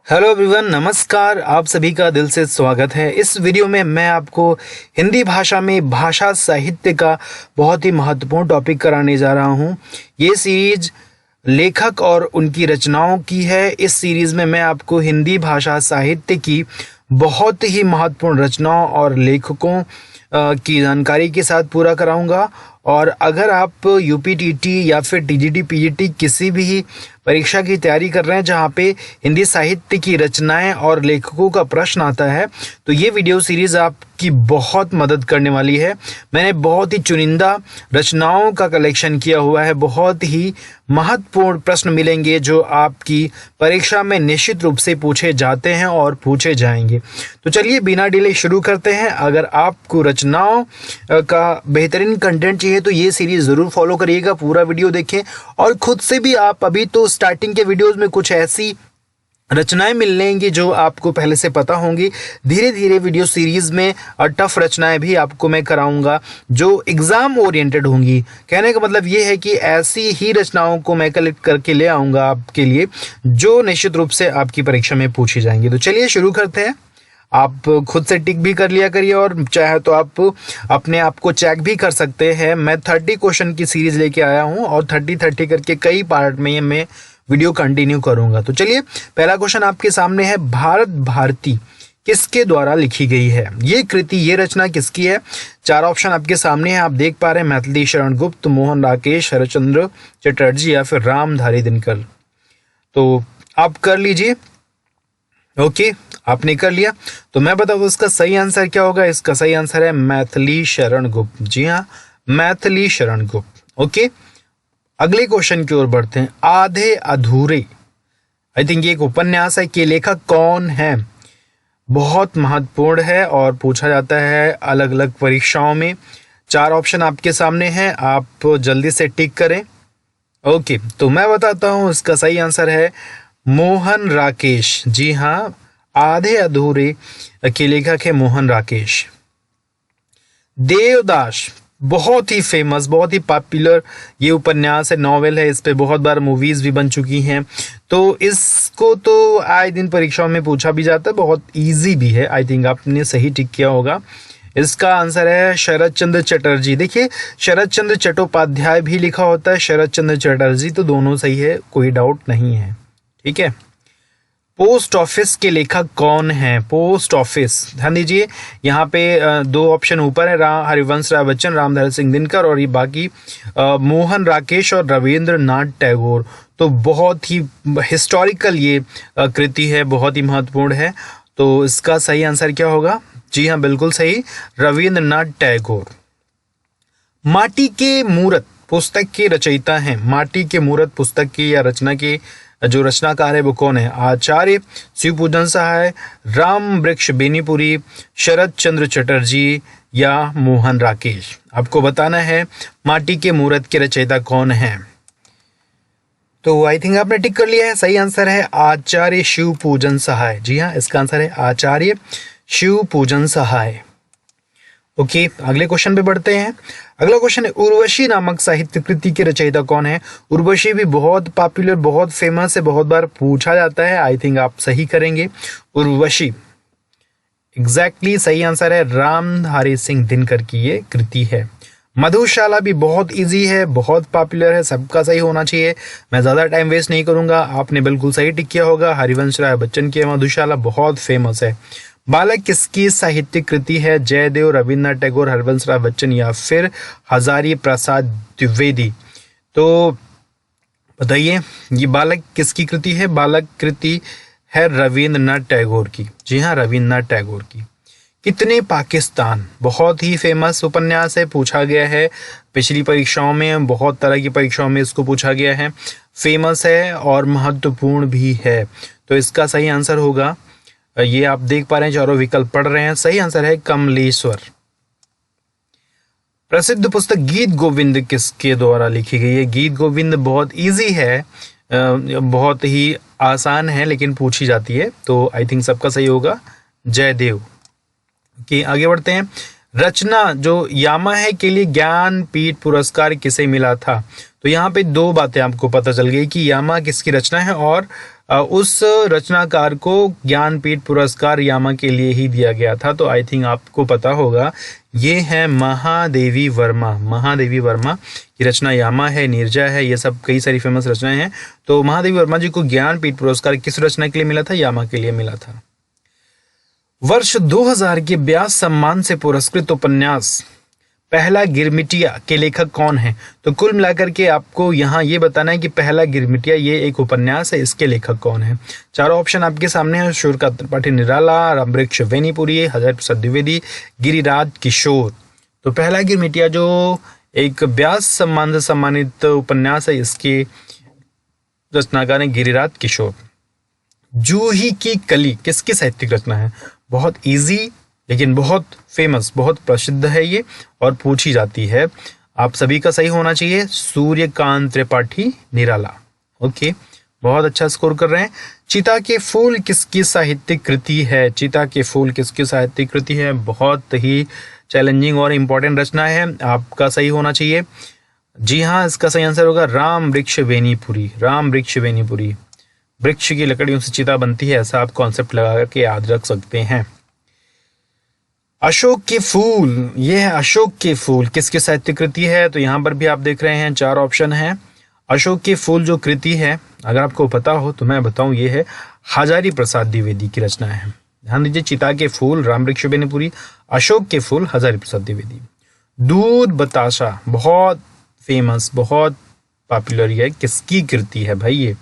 Hello everyone, नमस्कार। आप सभी का दिल से स्वागत है। इस वीडियो में मैं आपको हिंदी भाषा में भाषा साहित्य का बहुत ही महत्वपूर्ण टॉपिक कराने जा रहा हूं। ये सीरीज लेखक और उनकी रचनाओं की है। इस सीरीज में मैं आपको हिंदी भाषा साहित्य की बहुत ही महत्वपूर्ण रचनाओं और लेखकों की जानकारी के साथ पूरा कराऊंगा। और अगर आप यूपीटीटी या फिर टीजीटी पीजीटी किसी भी परीक्षा की तैयारी कर रहे हैं जहां पे हिंदी साहित्य की रचनाएं और लेखकों का प्रश्न आता है, तो ये वीडियो सीरीज आपकी बहुत मदद करने वाली है। मैंने बहुत ही चुनिंदा रचनाओं का कलेक्शन किया हुआ है। बहुत ही महत्वपूर्ण प्रश्न मिलेंगे जो आपकी परीक्षा में निश्चित रूप से पूछे जाते हैं और पूछे जाएंगे। तो चलिए बिना डिले शुरू करते हैं। अगर आपको रचनाओं का बेहतरीन कंटेंट चाहिए तो ये सीरीज जरूर फॉलो करिएगा, पूरा वीडियो देखें और खुद से भी आप अभी तो स्टार्टिंग के वीडियोस में कुछ ऐसी रचनाएं मिल लेंगी जो आपको पहले से पता होंगी। धीरे धीरे वीडियो सीरीज में टफ रचनाएं भी आपको मैं कराऊंगा जो एग्जाम ओरिएंटेड होंगी। कहने का मतलब ये है कि ऐसी ही रचनाओं को मैं कलेक्ट करके ले आऊंगा आपके लिए जो निश्चित रूप से आपकी परीक्षा में पूछी जाएंगी। तो चलिए शुरू करते हैं। आप खुद से टिक भी कर लिया करिए और चाहे तो आप अपने आप को चेक भी कर सकते हैं। मैं 30 क्वेश्चन की सीरीज लेके आया हूं और 30 करके कई पार्ट में मैं वीडियो कंटिन्यू करूंगा। तो चलिए, पहला क्वेश्चन आपके सामने है, भारत भारती किसके द्वारा लिखी गई है? ये कृति, ये रचना किसकी है? 4 ऑप्शन आपके सामने है, आप देख पा रहे हैं। मैथिली शरण गुप्त, मोहन राकेश, शरतचंद्र चटर्जी या फिर रामधारी दिनकर। तो आप कर लीजिए। ओके, आपने कर लिया तो मैं बताऊँ इसका सही आंसर क्या होगा। इसका सही आंसर है मैथिली शरण गुप्त। जी हाँ, मैथिली शरण गुप्त। ओके, अगले क्वेश्चन की ओर बढ़ते हैं। आधे अधूरे, आई थिंक ये एक उपन्यास है कि लेखक कौन है? बहुत महत्वपूर्ण है और पूछा जाता है अलग अलग परीक्षाओं में। 4 ऑप्शन आपके सामने हैं, आप जल्दी से टिक करें। ओके, तो मैं बताता हूं, इसका सही आंसर है मोहन राकेश। जी हाँ, आधे अधूरे के लेखक है मोहन राकेश। देवदास, बहुत ही फेमस, बहुत ही पॉपुलर ये उपन्यास है, नॉवेल है। इस पे बहुत बार मूवीज भी बन चुकी हैं। तो इसको तो आए दिन परीक्षाओं में पूछा भी जाता है, बहुत इजी भी है। आई थिंक आपने सही टिक किया होगा। इसका आंसर है शरत चंद्र चटर्जी। देखिए, शरत चंद्र चट्टोपाध्याय भी लिखा होता है, शरत चंद्र चटर्जी, तो दोनों सही है, कोई डाउट नहीं है। ठीक है। पोस्ट ऑफिस के लेखक कौन है? पोस्ट ऑफिस, ध्यान दीजिए, यहाँ पे 2 ऑप्शन ऊपर है, हरिवंश राय बच्चन, रामधारी सिंह दिनकर और ये बाकी मोहन राकेश और रविंद्रनाथ टैगोर। तो बहुत ही हिस्टोरिकल ये कृति है, बहुत ही महत्वपूर्ण है। तो इसका सही आंसर क्या होगा? जी हाँ, बिल्कुल सही, रविंद्रनाथ टैगोर। माटी के मूरत पुस्तक के रचयिता हैं। माटी के मूरत पुस्तक की या रचना के जो रचनाकार है वो कौन है? आचार्य शिवपूजन सहाय, राम वृक्ष बेनीपुरी, शरत चंद्र चटर्जी या मोहन राकेश। आपको बताना है माटी के मूरत के रचयिता कौन है। तो आई थिंक आपने टिक कर लिया है। सही आंसर है आचार्य शिवपूजन सहाय। जी हाँ, इसका आंसर है आचार्य शिवपूजन सहाय। ओके, अगले क्वेश्चन पे बढ़ते हैं। अगला क्वेश्चन है, उर्वशी नामक साहित्य कृति के रचयिता कौन है? उर्वशी भी बहुत पॉपुलर, बहुत फेमस है, बहुत बार पूछा जाता है। आई थिंक आप सही करेंगे। उर्वशी एग्जैक्टली सही आंसर है, रामधारी सिंह दिनकर की ये कृति है। मधुशाला भी बहुत इजी है, बहुत पॉपुलर है, सबका सही होना चाहिए। मैं ज्यादा टाइम वेस्ट नहीं करूंगा, आपने बिल्कुल सही टिक किया होगा। हरिवंश राय बच्चन की मधुशाला बहुत फेमस है। बालक किसकी साहित्यिक कृति है? जयदेव, रविन्द्रनाथ टैगोर, हरिवंश राय बच्चन या फिर हजारी प्रसाद द्विवेदी। तो बताइए, ये बालक किसकी कृति है? बालक कृति है रविन्द्रनाथ टैगोर की। जी हाँ, रविन्द्रनाथ टैगोर की। कितने पाकिस्तान, बहुत ही फेमस उपन्यास है, पूछा गया है पिछली परीक्षाओं में, बहुत तरह की परीक्षाओं में इसको पूछा गया है। फेमस है और महत्वपूर्ण भी है। तो इसका सही आंसर होगा, ये आप देख पा रहे हैं, चारों विकल्प पढ़ रहे हैं। सही आंसर है कमलेश्वर। प्रसिद्ध पुस्तक गीत गोविंद किसके द्वारा लिखी गई है? गीत गोविंद बहुत इजी है, बहुत ही आसान है, लेकिन पूछी जाती है। तो आई थिंक सबका सही होगा जयदेव। कि आगे बढ़ते हैं। रचना जो यामा है के लिए ज्ञानपीठ पुरस्कार किसे मिला था? तो यहाँ पे 2 बातें आपको पता चल गई कि यामा किसकी रचना है और उस रचनाकार को ज्ञानपीठ पुरस्कार यामा के लिए ही दिया गया था। तो आई थिंक आपको पता होगा, ये है महादेवी वर्मा। महादेवी वर्मा की रचना यामा है, नीरजा है, ये सब कई सारी फेमस रचनाएं हैं। तो महादेवी वर्मा जी को ज्ञानपीठ पुरस्कार किस रचना के लिए मिला था? यामा के लिए मिला था। वर्ष 2000 के व्यास सम्मान से पुरस्कृत उपन्यास पहला गिरमिटिया के लेखक कौन है? तो कुल मिलाकर के आपको यहाँ ये बताना है कि पहला गिरमिटिया ये एक उपन्यास है, इसके लेखक कौन है। चारों ऑप्शन आपके सामने है। सूर्यकांत त्रिपाठी निराला, रामवृक्ष वेनीपुरी, हजारी प्रसाद द्विवेदी, गिरिराज किशोर। तो पहला गिरमिटिया जो एक व्यास सम्मान से सम्मानित उपन्यास है, इसके रचनाकार है गिरिराज किशोर। जूही की कली किसकी साहित्यिक रचना है? बहुत इजी लेकिन बहुत फेमस, बहुत प्रसिद्ध है ये और पूछी जाती है। आप सभी का सही होना चाहिए। सूर्यकांत त्रिपाठी निराला। ओके, बहुत अच्छा स्कोर कर रहे हैं। चिता के फूल किसकी साहित्यिक कृति है? चिता के फूल किसकी साहित्यिक कृति है? बहुत ही चैलेंजिंग और इम्पोर्टेंट रचना है, आपका सही होना चाहिए। जी हाँ, इसका सही आंसर होगा रामवृक्ष वेनीपुरी। रामवृक्ष वेनीपुरी। वृक्ष की लकड़ियों से चिता बनती है, ऐसा आप कॉन्सेप्ट लगा के याद रख सकते हैं। अशोक के फूल, ये है अशोक के फूल किसकी साहित्यिक कृति है? तो यहाँ पर भी आप देख रहे हैं 4 ऑप्शन हैं। अशोक के फूल जो कृति है, अगर आपको पता हो तो मैं बताऊं, ये है हजारी प्रसाद द्विवेदी की रचना है। ध्यान दीजिए, चिता के फूल रामवृक्ष वेनीपुरी, अशोक के फूल हजारी प्रसाद द्विवेदी। दूध बताशा बहुत फेमस, बहुत पॉपुलर है, किसकी कृति है भाई? ये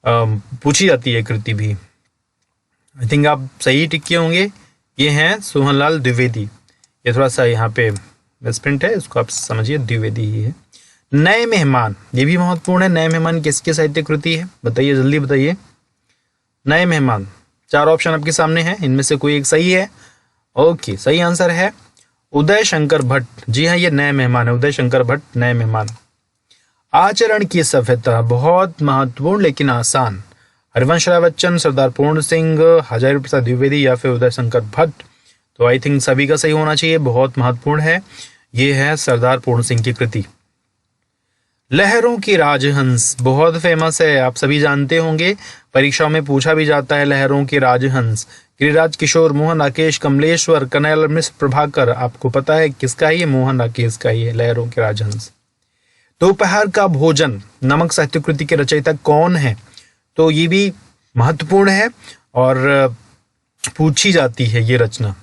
पूछी जाती है कृति भी। आई थिंक आप सही टिक किए होंगे। ये हैं सोहनलाल द्विवेदी। ये थोड़ा सा यहाँ पे मिसप्रिंट है, इसको आप समझिए, द्विवेदी ही है। नए मेहमान, ये भी महत्वपूर्ण है। नए मेहमान किसकी साहित्यिक कृति है? बताइए, जल्दी बताइए। नए मेहमान, 4 ऑप्शन आपके सामने हैं, इनमें से कोई एक सही है। ओके, सही आंसर है उदय शंकर भट्ट। जी हाँ, ये नए मेहमान है, उदय शंकर भट्ट, नए मेहमान। आचरण की सभ्यता बहुत महत्वपूर्ण लेकिन आसान। हरिवंश राय बच्चन, सरदार पूर्ण सिंह, हजारी प्रसाद द्विवेदी या फिर उदय शंकर भट्ट। तो आई थिंक सभी का सही होना चाहिए, बहुत महत्वपूर्ण है। ये है सरदार पूर्ण सिंह की कृति। लहरों की राजहंस बहुत फेमस है, आप सभी जानते होंगे, परीक्षाओं में पूछा भी जाता है। लहरों की राजहंस गिरिराज किशोर, मोहन राकेश, कमलेश्वर, कन्हैयालाल मिश्र, प्रभाकर। आपको पता है किसका है? ये मोहन राकेश का ही है, लहरों की राजहंस। दोपहर का भोजन नमक साहित्य कृति के रचयिता कौन है? तो ये भी महत्वपूर्ण है और पूछी जाती है ये रचना।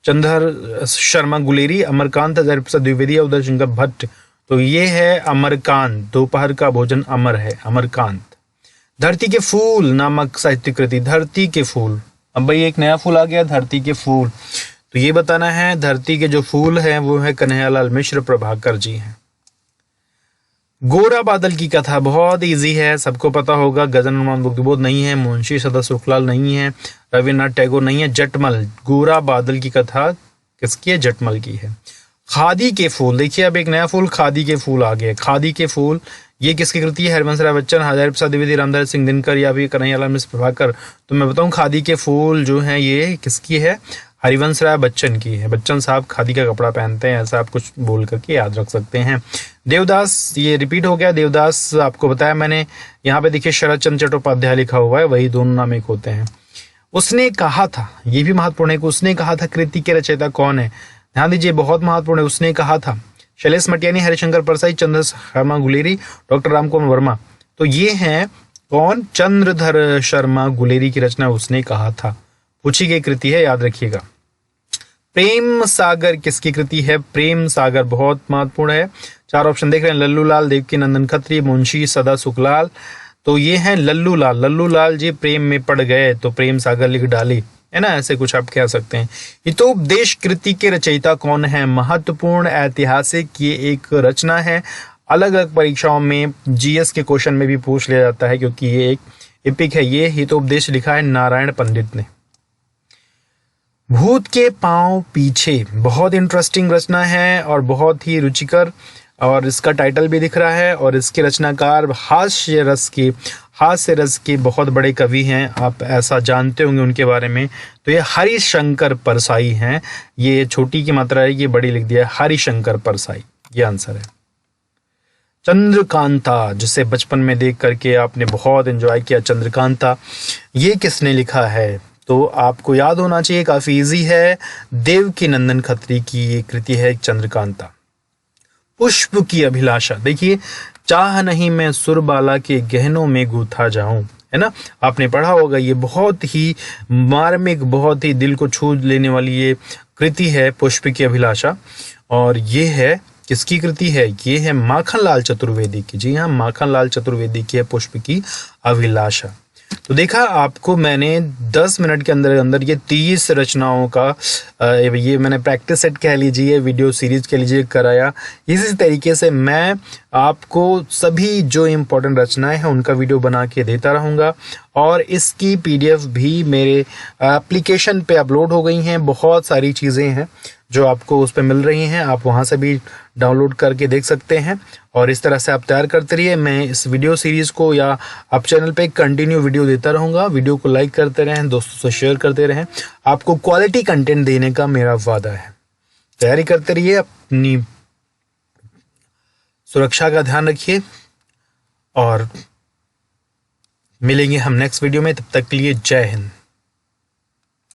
चंद्रधर शर्मा गुलेरी, अमरकांत, हजारी प्रसाद द्विवेदी, उदय शंकर भट्ट। तो ये है अमरकांत। दोपहर का भोजन अमर है, अमरकांत। धरती के फूल नामक साहित्य कृति, धरती के फूल। अब भाई एक नया फूल आ गया, धरती के फूल। तो ये बताना है, धरती के जो फूल हैं वो है कन्हैयालाल मिश्र, प्रभाकर जी हैं। गोरा बादल की कथा बहुत इजी है, सबको पता होगा। गजानन बुद्धबोध नहीं है, मुंशी सदा सुखलाल नहीं है, रविन्द्रनाथ टैगोर नहीं है, जटमल। गोरा बादल की कथा किसकी है? जटमल की है। खादी के फूल, देखिए अब एक नया फूल खादी के फूल आ गए। खादी के फूल ये किसकी कृति है? हरिवंश राय बच्चन, हजारी प्रसाद द्विवेदी, रामधारी सिंह दिनकर या फिर कन्हैयालाल मिश्र, प्रभाकर। तो मैं बताऊं, खादी के फूल जो है ये किसकी है? हरिवंश राय बच्चन की है। बच्चन साहब खादी का कपड़ा पहनते हैं, ऐसा आप कुछ बोल करके याद रख सकते हैं। देवदास, ये रिपीट हो गया। देवदास आपको बताया मैंने, यहाँ पे देखिए शरद चंद्र चट्टोपाध्याय लिखा हुआ है, वही दोनों नाम एक होते हैं। उसने कहा था, ये भी महत्वपूर्ण है कि उसने कहा था कृति के रचयिता कौन है? ध्यान दीजिए, बहुत महत्वपूर्ण है। उसने कहा था शैलेश मटियानी, हरिशंकर परसाई, चंद्र शर्मा गुलेरी, डॉक्टर रामकुमार वर्मा। तो ये हैं कौन? चंद्रधर शर्मा गुलेरी की रचना उसने कहा था, पूछी गई कृति है, याद रखिएगा। प्रेम सागर किसकी कृति है? प्रेम सागर बहुत महत्वपूर्ण है। 4 ऑप्शन देख रहे हैं, लल्लू लाल, देवकी नंदन खत्री, मुंशी सदा सुखलाल। तो ये है लल्लू लाल। लल्लू लाल जी प्रेम में पड़ गए तो प्रेम सागर लिख डाली, है ना, ऐसे कुछ आप कह सकते हैं। हितोपदेश कृति के रचयिता कौन है? महत्वपूर्ण ऐतिहासिक ये एक रचना है, अलग अलग परीक्षाओं में जीएस के क्वेश्चन में भी पूछ लिया जाता है क्योंकि ये एक एपिक है। ये हितोपदेश लिखा है नारायण पंडित ने। भूत के पांव पीछे बहुत इंटरेस्टिंग रचना है और बहुत ही रुचिकर, और इसका टाइटल भी दिख रहा है। और इसके रचनाकार हास्य रस के बहुत बड़े कवि हैं, आप ऐसा जानते होंगे उनके बारे में। तो ये हरिशंकर परसाई हैं। ये छोटी की मात्रा है, ये बड़ी लिख दिया है, हरिशंकर परसाई, ये आंसर है। चंद्रकांता, जिसे बचपन में देख करके आपने बहुत एंजॉय किया, चंद्रकांता, ये किसने लिखा है? तो आपको याद होना चाहिए, काफ़ी इजी है, देवकीनंदन खत्री की ये कृति है चंद्रकांता। पुष्प की अभिलाषा, देखिए, चाह नहीं मैं सुरबाला के गहनों में गूथा जाऊं, है ना, आपने पढ़ा होगा। ये बहुत ही मार्मिक, बहुत ही दिल को छू लेने वाली ये कृति है पुष्प की अभिलाषा। और ये है किसकी कृति है? ये है माखनलाल चतुर्वेदी की। जी हाँ, माखनलाल चतुर्वेदी की है पुष्प की अभिलाषा। तो देखा, आपको मैंने 10 मिनट के अंदर अंदर ये 30 रचनाओं का ये मैंने प्रैक्टिस सेट कह लीजिए, वीडियो सीरीज कह लीजिए, कराया। इसी तरीके से मैं आपको सभी जो इम्पोर्टेंट रचनाएं हैं उनका वीडियो बना के देता रहूँगा। और इसकी PDF भी मेरे एप्लीकेशन पे अपलोड हो गई हैं। बहुत सारी चीज़ें हैं जो आपको उस पर मिल रही हैं, आप वहाँ से भी डाउनलोड करके देख सकते हैं। और इस तरह से आप तैयार करते रहिए। मैं इस वीडियो सीरीज़ को या आप चैनल पे कंटिन्यू वीडियो देता रहूँगा। वीडियो को लाइक करते रहें, दोस्तों से शेयर करते रहें। आपको क्वालिटी कंटेंट देने का मेरा वादा है। तैयारी करते रहिए, अपनी सुरक्षा का ध्यान रखिए और मिलेंगे हम नेक्स्ट वीडियो में। तब तक के लिए जय हिंद।